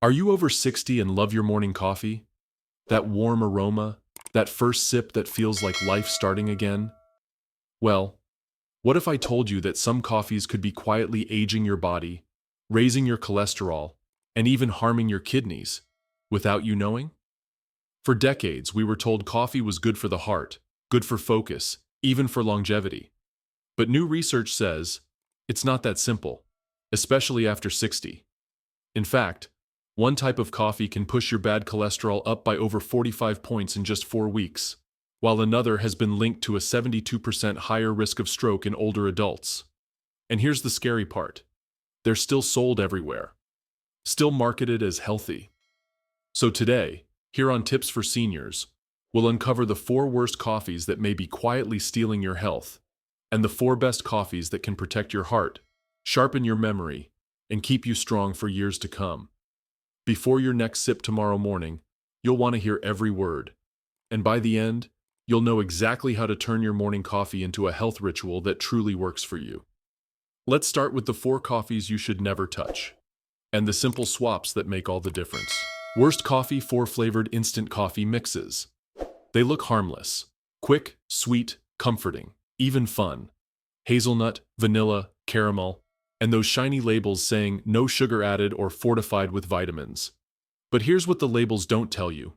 Are you over 60 and love your morning coffee? That warm aroma? That first sip that feels like life starting again? Well, what if I told you that some coffees could be quietly aging your body, raising your cholesterol, and even harming your kidneys, without you knowing? For decades, we were told coffee was good for the heart, good for focus, even for longevity. But new research says it's not that simple, especially after 60. In fact, one type of coffee can push your bad cholesterol up by over 45 points in just 4 weeks, while another has been linked to a 72% higher risk of stroke in older adults. And here's the scary part. They're still sold everywhere, still marketed as healthy. So today, here on Tips for Seniors, we'll uncover the 4 worst coffees that may be quietly stealing your health, and the 4 best coffees that can protect your heart, sharpen your memory, and keep you strong for years to come. Before your next sip tomorrow morning, you'll want to hear every word. And by the end, you'll know exactly how to turn your morning coffee into a health ritual that truly works for you. Let's start with the 4 coffees you should never touch, and the simple swaps that make all the difference. Worst coffee: 4 flavored instant coffee mixes. They look harmless, quick, sweet, comforting, even fun. Hazelnut, vanilla, caramel, and those shiny labels saying no sugar added or fortified with vitamins. But here's what the labels don't tell you.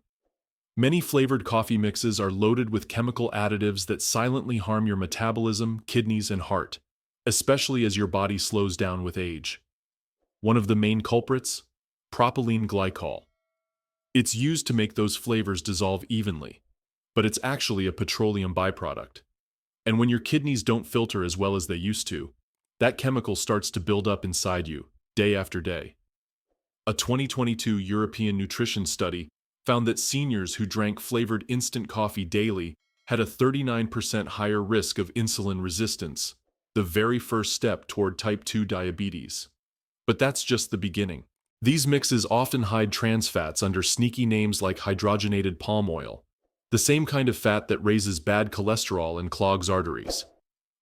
Many flavored coffee mixes are loaded with chemical additives that silently harm your metabolism, kidneys, and heart, especially as your body slows down with age. One of the main culprits? Propylene glycol. It's used to make those flavors dissolve evenly, but it's actually a petroleum byproduct. And when your kidneys don't filter as well as they used to, that chemical starts to build up inside you, day after day. A 2022 European nutrition study found that seniors who drank flavored instant coffee daily had a 39% higher risk of insulin resistance, the very first step toward type 2 diabetes. But that's just the beginning. These mixes often hide trans fats under sneaky names like hydrogenated palm oil, the same kind of fat that raises bad cholesterol and clogs arteries.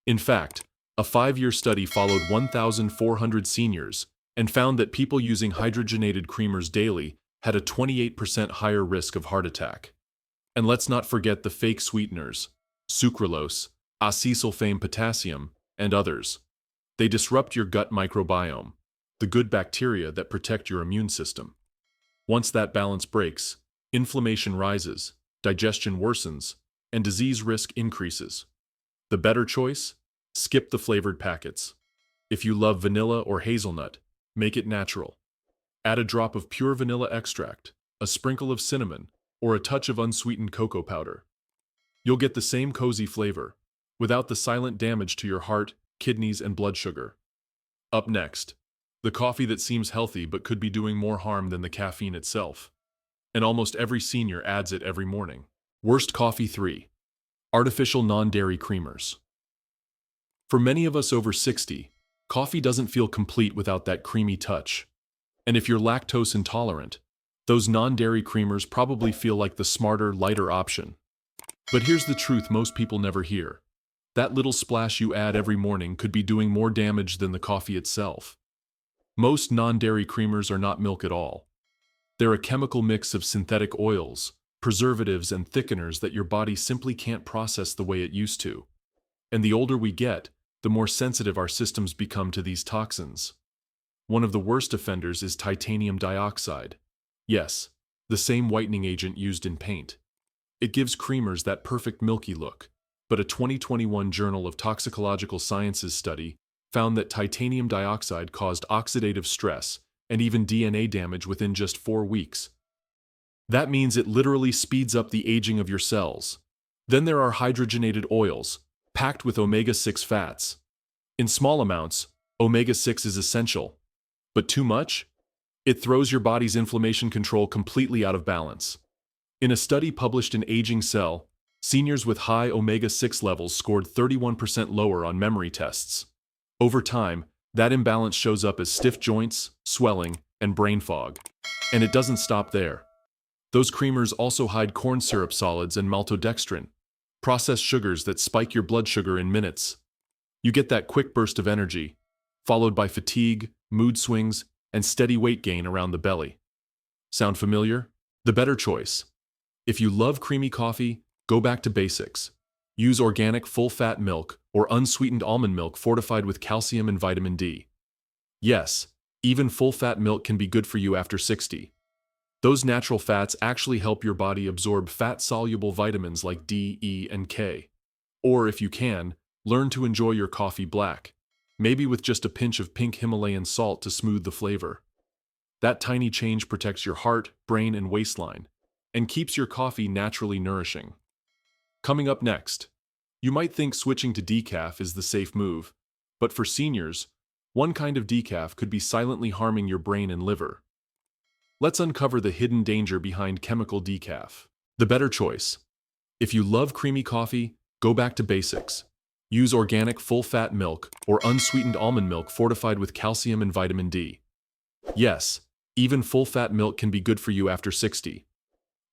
In fact, a 5-year study followed 1,400 seniors and found that people using hydrogenated creamers daily had a 28% higher risk of heart attack. And let's not forget the fake sweeteners, sucralose, acesulfame potassium, and others. They disrupt your gut microbiome, the good bacteria that protect your immune system. Once that balance breaks, inflammation rises, digestion worsens, and disease risk increases. The better choice? Skip the flavored packets. If you love vanilla or hazelnut, make it natural. Add a drop of pure vanilla extract, a sprinkle of cinnamon, or a touch of unsweetened cocoa powder. You'll get the same cozy flavor, without the silent damage to your heart, kidneys, and blood sugar. Up next, the coffee that seems healthy but could be doing more harm than the caffeine itself. And almost every senior adds it every morning. Worst coffee: 3. Artificial non-dairy creamers. For many of us over 60, coffee doesn't feel complete without that creamy touch. And if you're lactose intolerant, those non-dairy creamers probably feel like the smarter, lighter option. But here's the truth most people never hear. That little splash you add every morning could be doing more damage than the coffee itself. Most non-dairy creamers are not milk at all. They're a chemical mix of synthetic oils, preservatives, and thickeners that your body simply can't process the way it used to. And the older we get, the more sensitive our systems become to these toxins. One of the worst offenders is titanium dioxide. Yes, the same whitening agent used in paint. It gives creamers that perfect milky look, but a 2021 Journal of Toxicological Sciences study found that titanium dioxide caused oxidative stress and even DNA damage within just 4 weeks. That means it literally speeds up the aging of your cells. Then there are hydrogenated oils, packed with omega-6 fats. In small amounts, omega-6 is essential. But too much? It throws your body's inflammation control completely out of balance. In a study published in Aging Cell, seniors with high omega-6 levels scored 31% lower on memory tests. Over time, that imbalance shows up as stiff joints, swelling, and brain fog. And it doesn't stop there. Those creamers also hide corn syrup solids and maltodextrin, processed sugars that spike your blood sugar in minutes. You get that quick burst of energy, followed by fatigue, mood swings, and steady weight gain around the belly. Sound familiar? The better choice. If you love creamy coffee, go back to basics. Use organic full-fat milk or unsweetened almond milk fortified with calcium and vitamin D. Yes, even full-fat milk can be good for you after 60. Those natural fats actually help your body absorb fat-soluble vitamins like D, E, and K. Or if you can, learn to enjoy your coffee black, maybe with just a pinch of pink Himalayan salt to smooth the flavor. That tiny change protects your heart, brain, and waistline, and keeps your coffee naturally nourishing. Coming up next, you might think switching to decaf is the safe move, but for seniors, one kind of decaf could be silently harming your brain and liver. Let's uncover the hidden danger behind chemical decaf. The better choice. If you love creamy coffee, go back to basics. Use organic full-fat milk or unsweetened almond milk fortified with calcium and vitamin D. Yes, even full-fat milk can be good for you after 60.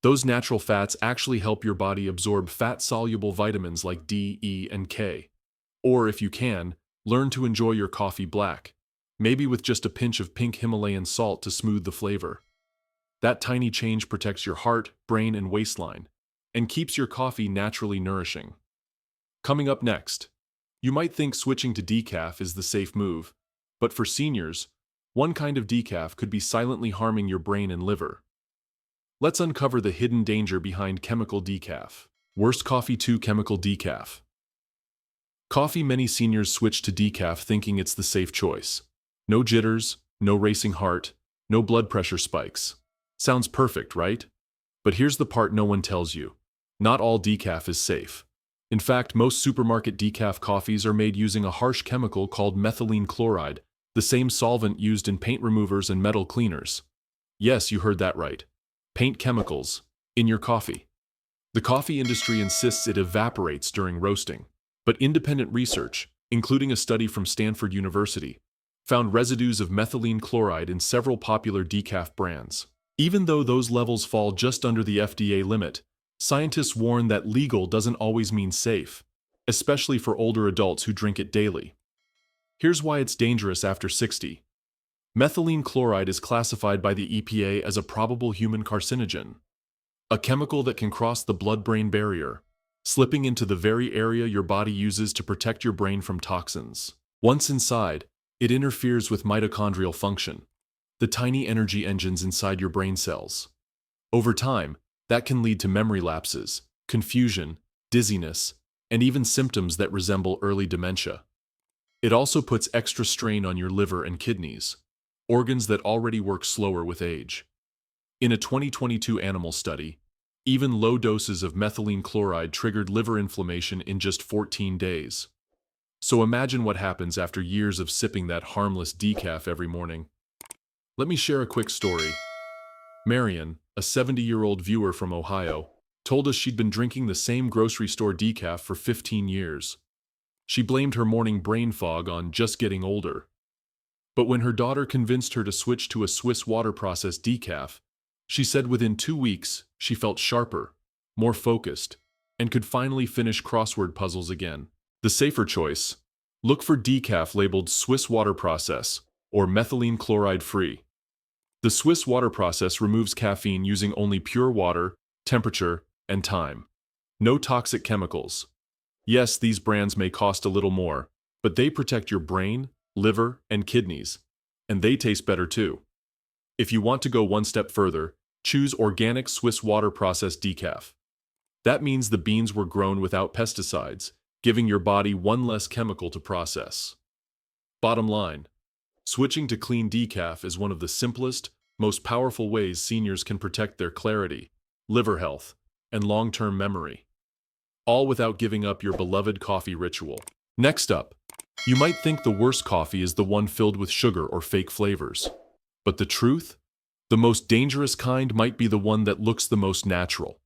Those natural fats actually help your body absorb fat-soluble vitamins like D, E, and K. Or if you can, learn to enjoy your coffee black, maybe with just a pinch of pink Himalayan salt to smooth the flavor. That tiny change protects your heart, brain, and waistline, and keeps your coffee naturally nourishing. Coming up next, you might think switching to decaf is the safe move, but for seniors, one kind of decaf could be silently harming your brain and liver. Let's uncover the hidden danger behind chemical decaf. Worst coffee to chemical decaf. Coffee. Many seniors switch to decaf thinking it's the safe choice. No jitters, no racing heart, no blood pressure spikes. Sounds perfect, right? But here's the part no one tells you. Not all decaf is safe. In fact, most supermarket decaf coffees are made using a harsh chemical called methylene chloride, the same solvent used in paint removers and metal cleaners. Yes, you heard that right. Paint chemicals in your coffee. The coffee industry insists it evaporates during roasting, but independent research, including a study from Stanford University, found residues of methylene chloride in several popular decaf brands. Even though those levels fall just under the FDA limit, scientists warn that legal doesn't always mean safe, especially for older adults who drink it daily. Here's why it's dangerous after 60. Methylene chloride is classified by the EPA as a probable human carcinogen, a chemical that can cross the blood-brain barrier, slipping into the very area your body uses to protect your brain from toxins. Once inside, it interferes with mitochondrial function, the tiny energy engines inside your brain cells. Over time, that can lead to memory lapses, confusion, dizziness, and even symptoms that resemble early dementia. It also puts extra strain on your liver and kidneys, organs that already work slower with age. In a 2022 animal study, even low doses of methylene chloride triggered liver inflammation in just 14 days. So imagine what happens after years of sipping that harmless decaf every morning. Let me share a quick story. Marion, a 70-year-old viewer from Ohio, told us she'd been drinking the same grocery store decaf for 15 years. She blamed her morning brain fog on just getting older. But when her daughter convinced her to switch to a Swiss water process decaf, she said within 2 weeks she felt sharper, more focused, and could finally finish crossword puzzles again. The safer choice: look for decaf labeled Swiss water process or methylene chloride free. The Swiss water process removes caffeine using only pure water, temperature, and time. No toxic chemicals. Yes, these brands may cost a little more, but they protect your brain, liver, and kidneys, and they taste better too. If you want to go one step further, choose organic Swiss water process decaf. That means the beans were grown without pesticides, giving your body one less chemical to process. Bottom line, switching to clean decaf is one of the simplest, most powerful ways seniors can protect their clarity, liver health, and long-term memory, all without giving up your beloved coffee ritual. Next up, you might think the worst coffee is the one filled with sugar or fake flavors. But the truth? The most dangerous kind might be the one that looks the most natural.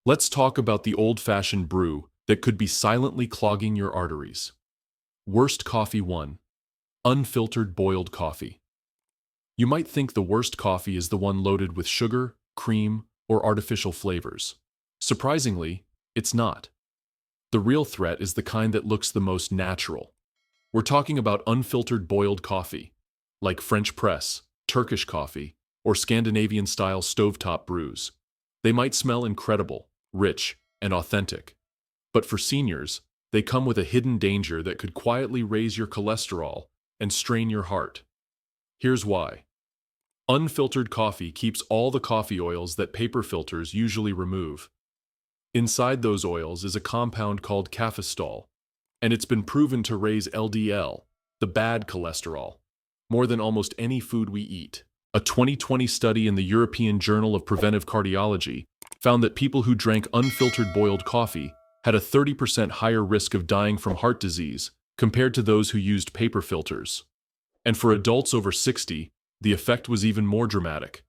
Let's talk about the old-fashioned brew that could be silently clogging your arteries. Worst coffee 1. Unfiltered boiled coffee. You might think the worst coffee is the one loaded with sugar, cream, or artificial flavors. Surprisingly, it's not. The real threat is the kind that looks the most natural. We're talking about unfiltered boiled coffee, like French press, Turkish coffee, or Scandinavian-style stovetop brews. They might smell incredible, rich, and authentic. But for seniors, they come with a hidden danger that could quietly raise your cholesterol and strain your heart. Here's why. Unfiltered coffee keeps all the coffee oils that paper filters usually remove. Inside those oils is a compound called cafestol, and it's been proven to raise LDL, the bad cholesterol, more than almost any food we eat. A 2020 study in the European Journal of Preventive Cardiology found that people who drank unfiltered boiled coffee had a 30% higher risk of dying from heart disease compared to those who used paper filters. And for adults over 60, the effect was even more dramatic.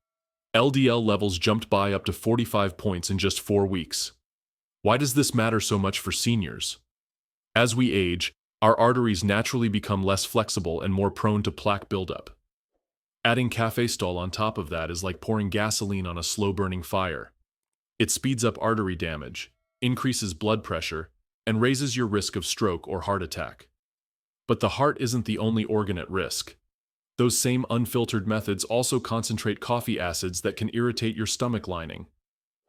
LDL levels jumped by up to 45 points in just 4 weeks. Why does this matter so much for seniors? As we age, our arteries naturally become less flexible and more prone to plaque buildup. Adding cafestol on top of that is like pouring gasoline on a slow-burning fire. It speeds up artery damage, increases blood pressure, and raises your risk of stroke or heart attack. But the heart isn't the only organ at risk. Those same unfiltered methods also concentrate coffee acids that can irritate your stomach lining.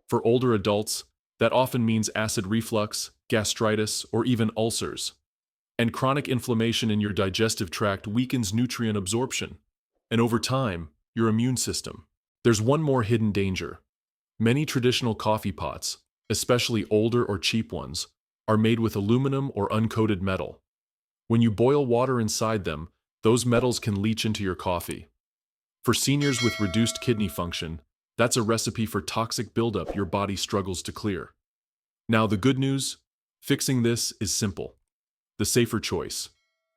For older adults, that often means acid reflux, gastritis, or even ulcers. And chronic inflammation in your digestive tract weakens nutrient absorption, and over time, your immune system. There's one more hidden danger. Many traditional coffee pots, especially older or cheap ones, are made with aluminum or uncoated metal. When you boil water inside them, those metals can leach into your coffee. For seniors with reduced kidney function, that's a recipe for toxic buildup your body struggles to clear. Now the good news? Fixing this is simple. The safer choice.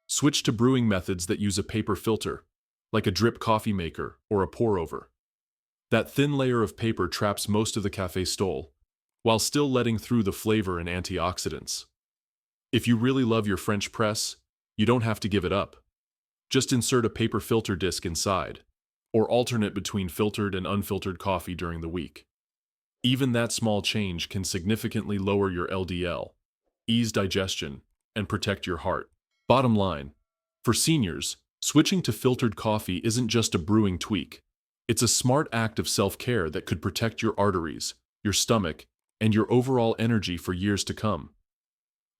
Switch to brewing methods that use a paper filter, like a drip coffee maker or a pour-over. That thin layer of paper traps most of the cafestol, while still letting through the flavor and antioxidants. If you really love your French press, you don't have to give it up. Just insert a paper filter disc inside, or alternate between filtered and unfiltered coffee during the week. Even that small change can significantly lower your LDL, ease digestion, and protect your heart. Bottom line, for seniors, switching to filtered coffee isn't just a brewing tweak. It's a smart act of self-care that could protect your arteries, your stomach, and your overall energy for years to come.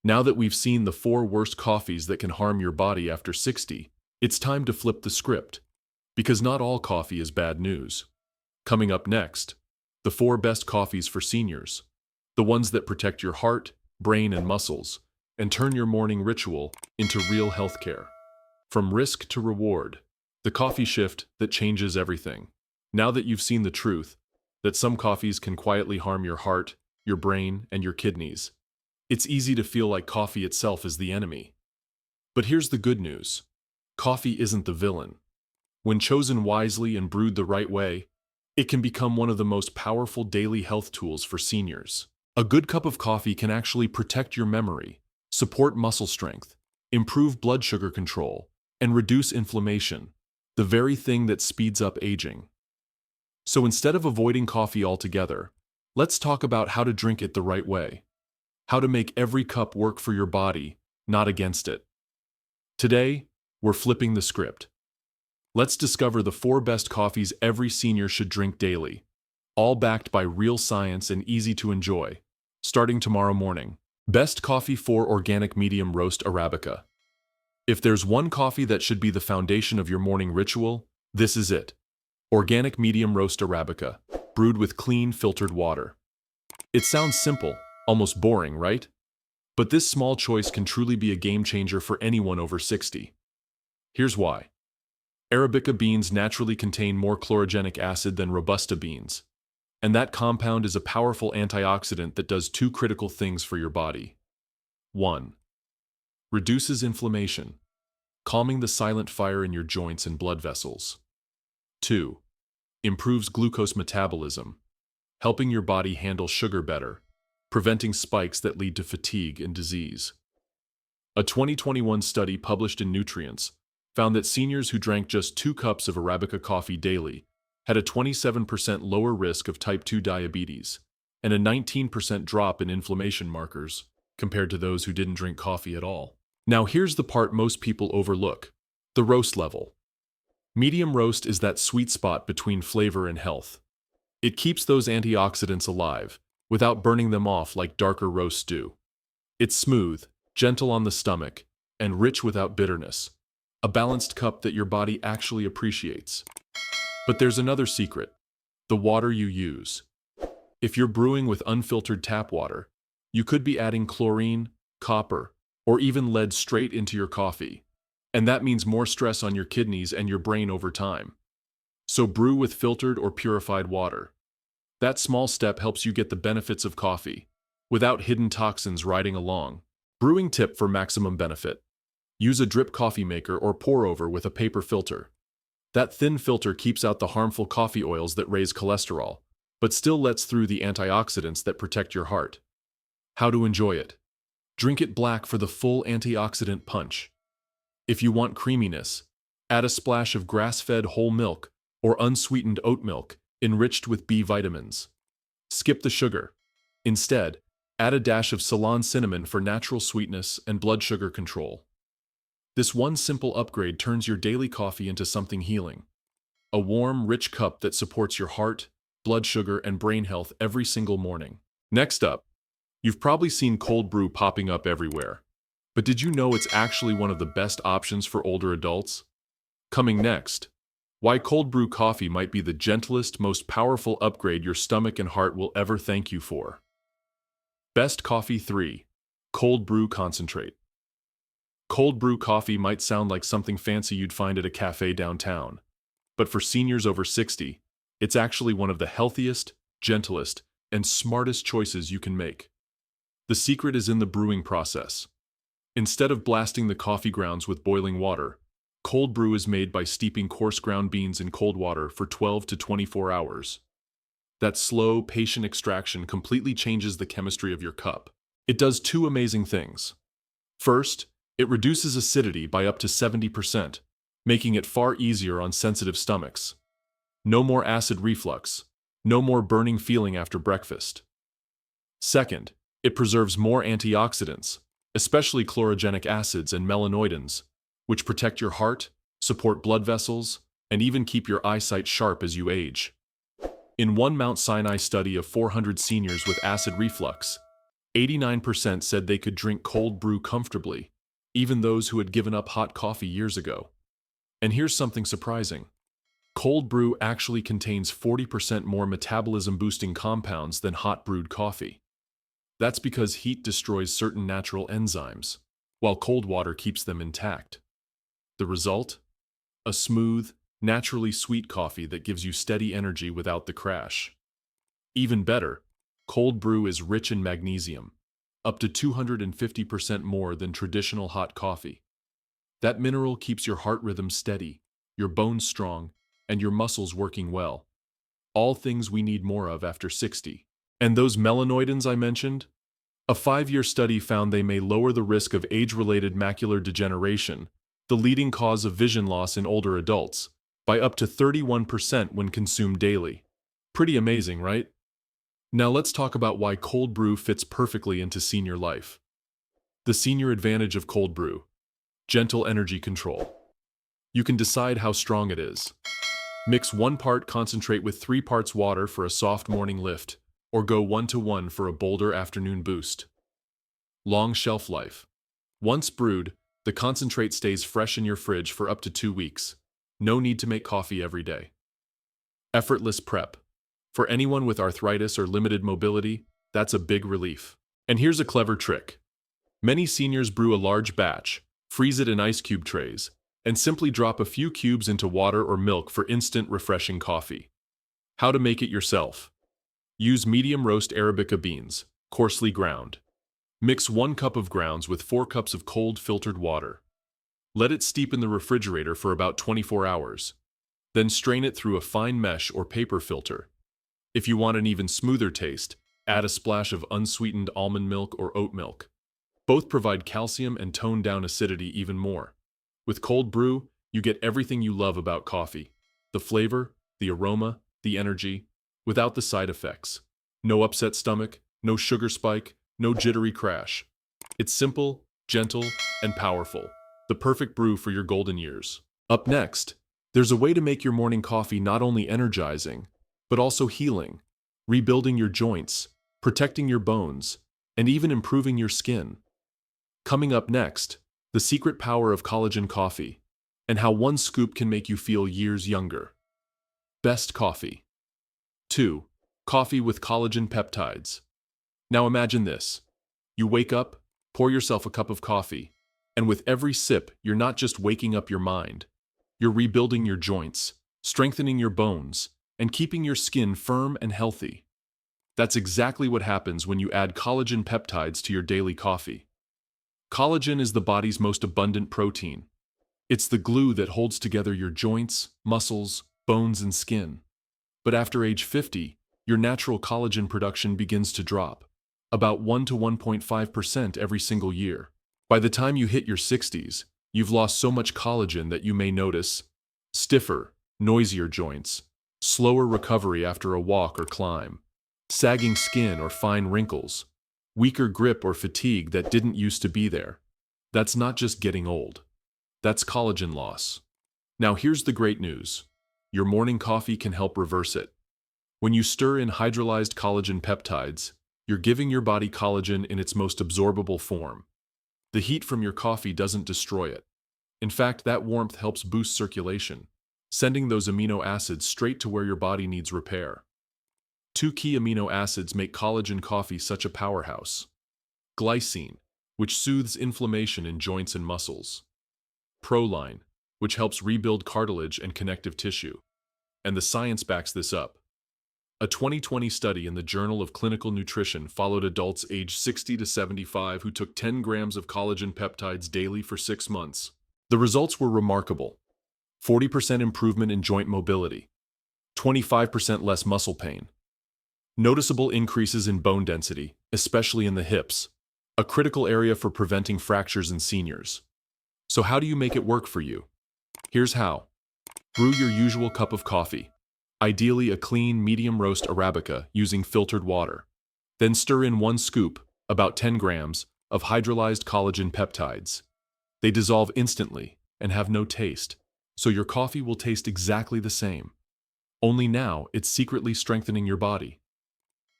Now that we've seen the 4 worst coffees that can harm your body after 60, it's time to flip the script. Because not all coffee is bad news. Coming up next, the 4 best coffees for seniors. The ones that protect your heart, brain, and muscles, and turn your morning ritual into real healthcare. From risk to reward, the coffee shift that changes everything. Now that you've seen the truth, that some coffees can quietly harm your heart, your brain, and your kidneys, it's easy to feel like coffee itself is the enemy. But here's the good news. Coffee isn't the villain. When chosen wisely and brewed the right way, it can become one of the most powerful daily health tools for seniors. A good cup of coffee can actually protect your memory, support muscle strength, improve blood sugar control, and reduce inflammation, the very thing that speeds up aging. So instead of avoiding coffee altogether, let's talk about how to drink it the right way. How to make every cup work for your body, not against it. Today, we're flipping the script. Let's discover the 4 best coffees every senior should drink daily, all backed by real science and easy to enjoy. Starting tomorrow morning. Best coffee for organic medium roast arabica. If there's one coffee that should be the foundation of your morning ritual, this is it. Organic medium roast arabica, brewed with clean filtered water. It sounds simple, almost boring, right? But this small choice can truly be a game changer for anyone over 60. Here's why. Arabica beans naturally contain more chlorogenic acid than Robusta beans, and that compound is a powerful antioxidant that does 2 critical things for your body. 1. Reduces inflammation, calming the silent fire in your joints and blood vessels. 2. Improves glucose metabolism, helping your body handle sugar better, preventing spikes that lead to fatigue and disease. A 2021 study published in Nutrients found that seniors who drank just 2 cups of Arabica coffee daily had a 27% lower risk of type 2 diabetes and a 19% drop in inflammation markers compared to those who didn't drink coffee at all. Now here's the part most people overlook, the roast level. Medium roast is that sweet spot between flavor and health. It keeps those antioxidants alive, without burning them off like darker roasts do. It's smooth, gentle on the stomach, and rich without bitterness. A balanced cup that your body actually appreciates. But there's another secret: the water you use. If you're brewing with unfiltered tap water, you could be adding chlorine, copper, or even lead straight into your coffee. And that means more stress on your kidneys and your brain over time. So brew with filtered or purified water. That small step helps you get the benefits of coffee, without hidden toxins riding along. Brewing tip for maximum benefit: use a drip coffee maker or pour over with a paper filter. That thin filter keeps out the harmful coffee oils that raise cholesterol, but still lets through the antioxidants that protect your heart. How to enjoy it? Drink it black for the full antioxidant punch. If you want creaminess, add a splash of grass-fed whole milk or unsweetened oat milk enriched with B vitamins. Skip the sugar. Instead, add a dash of Ceylon cinnamon for natural sweetness and blood sugar control. This one simple upgrade turns your daily coffee into something healing. A warm, rich cup that supports your heart, blood sugar, and brain health every single morning. Next up, you've probably seen cold brew popping up everywhere. But did you know it's actually one of the best options for older adults? Coming next, why cold brew coffee might be the gentlest, most powerful upgrade your stomach and heart will ever thank you for. Best Coffee 3. Cold Brew Concentrate. Cold brew coffee might sound like something fancy you'd find at a cafe downtown. But for seniors over 60, it's actually one of the healthiest, gentlest, and smartest choices you can make. The secret is in the brewing process. Instead of blasting the coffee grounds with boiling water, cold brew is made by steeping coarse ground beans in cold water for 12 to 24 hours. That slow, patient extraction completely changes the chemistry of your cup. It does two amazing things. First, it reduces acidity by up to 70%, making it far easier on sensitive stomachs. No more acid reflux, no more burning feeling after breakfast. Second, it preserves more antioxidants, especially chlorogenic acids and melanoidins, which protect your heart, support blood vessels, and even keep your eyesight sharp as you age. In one Mount Sinai study of 400 seniors with acid reflux, 89% said they could drink cold brew comfortably, even those who had given up hot coffee years ago. And here's something surprising. Cold brew actually contains 40% more metabolism-boosting compounds than hot brewed coffee. That's because heat destroys certain natural enzymes, while cold water keeps them intact. The result? A smooth, naturally sweet coffee that gives you steady energy without the crash. Even better, cold brew is rich in magnesium, up to 250% more than traditional hot coffee. That mineral keeps your heart rhythm steady, your bones strong, and your muscles working well. All things we need more of after 60. And those melanoidins I mentioned? A 5-year study found they may lower the risk of age-related macular degeneration, the leading cause of vision loss in older adults, by up to 31% when consumed daily. Pretty amazing, right? Now let's talk about why cold brew fits perfectly into senior life. The senior advantage of cold brew: gentle energy control. You can decide how strong it is. Mix 1 part concentrate with 3 parts water for a soft morning lift, or go 1-to-1 for a bolder afternoon boost. Long shelf life. Once brewed, the concentrate stays fresh in your fridge for up to 2 weeks. No need to make coffee every day. Effortless prep. For anyone with arthritis or limited mobility, that's a big relief. And here's a clever trick. Many seniors brew a large batch, freeze it in ice cube trays, and simply drop a few cubes into water or milk for instant refreshing coffee. How to make it yourself. Use medium roast arabica beans, coarsely ground. Mix 1 cup of grounds with 4 cups of cold filtered water. Let it steep in the refrigerator for about 24 hours. Then strain it through a fine mesh or paper filter. If you want an even smoother taste, add a splash of unsweetened almond milk or oat milk. Both provide calcium and tone down acidity even more. With cold brew, you get everything you love about coffee: the flavor, the aroma, the energy, without the side effects. No upset stomach, no sugar spike, no jittery crash. It's simple, gentle, and powerful. The perfect brew for your golden years. Up next, There's a way to make your morning coffee not only energizing, but also healing, rebuilding your joints, protecting your bones, and even improving your skin. Coming up next, the secret power of collagen coffee, and how one scoop can make you feel years younger. Best coffee. 2. Coffee with collagen peptides. Now imagine this. You wake up, pour yourself a cup of coffee, and with every sip, you're not just waking up your mind. You're rebuilding your joints, strengthening your bones, and keeping your skin firm and healthy. That's exactly what happens when you add collagen peptides to your daily coffee. Collagen is the body's most abundant protein. It's the glue that holds together your joints, muscles, bones, and skin. But after age 50, your natural collagen production begins to drop, about 1 to 1.5% every single year. By the time you hit your 60s, you've lost so much collagen that you may notice stiffer, noisier joints, slower recovery after a walk or climb, sagging skin or fine wrinkles, weaker grip or fatigue that didn't used to be there. That's not just getting old. That's collagen loss. Now here's the great news. Your morning coffee can help reverse it. When you stir in hydrolyzed collagen peptides, you're giving your body collagen in its most absorbable form. The heat from your coffee doesn't destroy it. In fact, that warmth helps boost circulation, sending those amino acids straight to where your body needs repair. 2 key amino acids make collagen coffee such a powerhouse. Glycine, which soothes inflammation in joints and muscles. Proline, which helps rebuild cartilage and connective tissue. And the science backs this up. A 2020 study in the Journal of Clinical Nutrition followed adults aged 60 to 75 who took 10 grams of collagen peptides daily for 6 months. The results were remarkable. 40% improvement in joint mobility, 25% less muscle pain, noticeable increases in bone density, especially in the hips, a critical area for preventing fractures in seniors. So how do you make it work for you? Here's how. Brew your usual cup of coffee, ideally a clean medium roast arabica using filtered water. Then stir in 1 scoop, about 10 grams, of hydrolyzed collagen peptides. They dissolve instantly and have no taste, so your coffee will taste exactly the same. Only now it's secretly strengthening your body.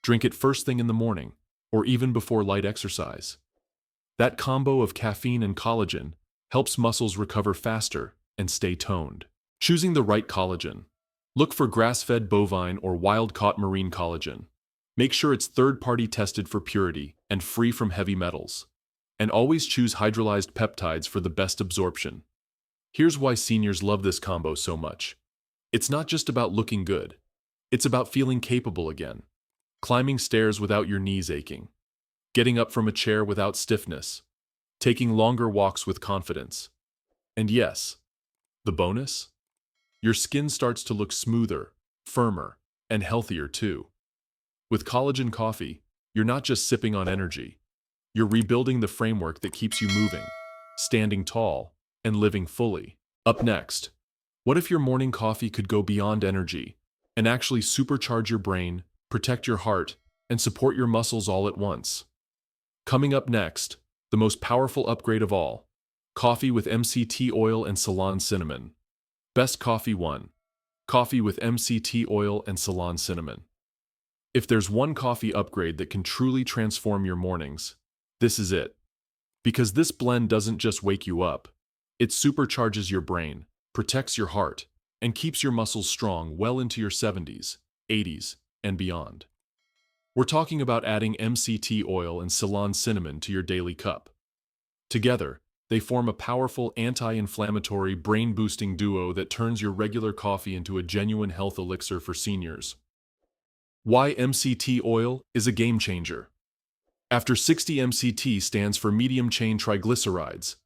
Drink it first thing in the morning, or even before light exercise. That combo of caffeine and collagen helps muscles recover faster and stay toned. Choosing the right collagen. Look for grass-fed bovine or wild-caught marine collagen. Make sure it's third-party tested for purity and free from heavy metals. And always choose hydrolyzed peptides for the best absorption. Here's why seniors love this combo so much. It's not just about looking good. It's about feeling capable again. Climbing stairs without your knees aching. Getting up from a chair without stiffness. Taking longer walks with confidence. And yes, the bonus? Your skin starts to look smoother, firmer, and healthier too. With collagen coffee, you're not just sipping on energy. You're rebuilding the framework that keeps you moving, standing tall, and living fully. Up next, what if your morning coffee could go beyond energy and actually supercharge your brain, protect your heart, and support your muscles all at once? Coming up next, the most powerful upgrade of all, coffee with MCT oil and Ceylon cinnamon. Best coffee 1. Coffee with MCT oil and Ceylon cinnamon. If there's one coffee upgrade that can truly transform your mornings, this is it. Because this blend doesn't just wake you up, it supercharges your brain, protects your heart, and keeps your muscles strong well into your 70s, 80s, and beyond. We're talking about adding MCT oil and Ceylon cinnamon to your daily cup. Together, they form a powerful anti-inflammatory, brain-boosting duo that turns your regular coffee into a genuine health elixir for seniors. Why MCT oil is a game changer. After 60 MCT stands for medium-chain triglycerides,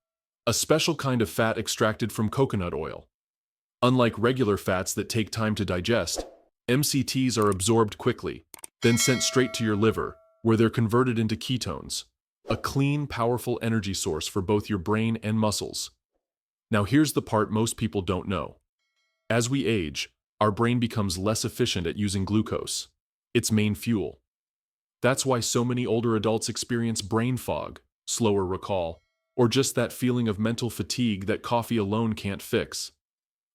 a special kind of fat extracted from coconut oil. Unlike regular fats that take time to digest, MCTs are absorbed quickly, then sent straight to your liver, where they're converted into ketones. A clean, powerful energy source for both your brain and muscles. Now here's the part most people don't know. As we age, our brain becomes less efficient at using glucose, its main fuel. That's why so many older adults experience brain fog, slower recall, or just that feeling of mental fatigue that coffee alone can't fix.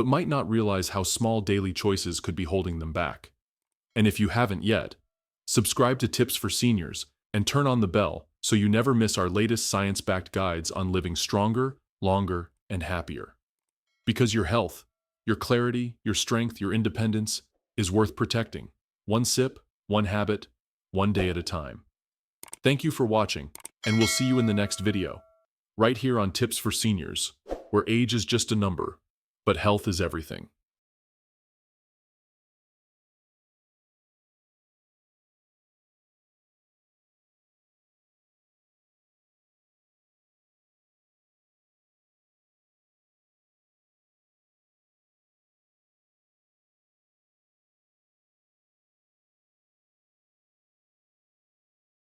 but might not realize how small daily choices could be holding them back. And if you haven't yet, subscribe to Tips for Seniors and turn on the bell so you never miss our latest science-backed guides on living stronger, longer, and happier. Because your health, your clarity, your strength, your independence is worth protecting. One sip, one habit, one day at a time. Thank you for watching, and we'll see you in the next video, right here on Tips for Seniors, where age is just a number, but health is everything.